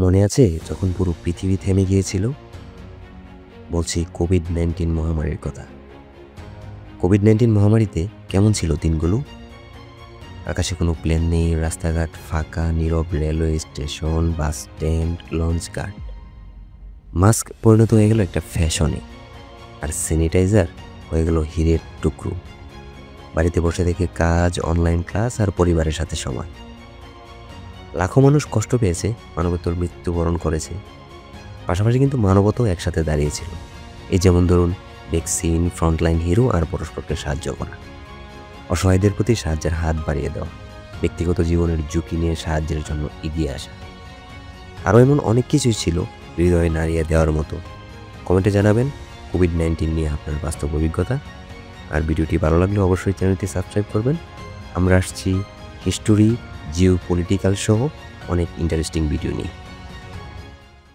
মনে আছে যখন পুরো পৃথিবী থেমে গিয়েছিল? বলছি কোভিড-19 মহামারীর কথা। কোভিড-19 মহামারীতে কেমন ছিল দিনগুলো? আকাশে কোনো প্লেন নেই, রাস্তাঘাট ফাঁকা, নীরব railway station, bus stand, launch ঘাট। মাস্ক পরিণত হয়ে গেল একটা ফ্যাশনে, আর স্যানিটাইজার হয়ে গেল হীরের টুকরো। বাড়িতে বসে থেকে কাজ, অনলাইন ক্লাস আর পরিবারের সাথে সময়। লাখো মানুষ কষ্ট পেয়েছে, মানবতার মৃত্যুবরণ করেছে। পাশাপাশি কিন্তু মানবতাও একসাথে দাঁড়িয়েছিল। এই যেমন ধরুন ভ্যাকসিন, ফ্রন্টলাইন হিরো আর পরস্পরকে সাহায্য করা, অসহায়দের প্রতি সাহায্যের হাত বাড়িয়ে দেওয়া, ব্যক্তিগত জীবনের ঝুঁকি নিয়ে সাহায্যের জন্য এগিয়ে আসা। আরও এমন অনেক কিছুই ছিল হৃদয়ে নাড়িয়ে দেওয়ার মতো। কমেন্টে জানাবেন কোভিড-19 নিয়ে আপনার বাস্তব অভিজ্ঞতা। আর ভিডিওটি ভালো লাগলে অবশ্যই চ্যানেলটি সাবস্ক্রাইব করবেন। আমরা আসছি হিস্টোরি, জিও পলিটিক্যাল সহ অনেক ইন্টারেস্টিং ভিডিও নিয়ে।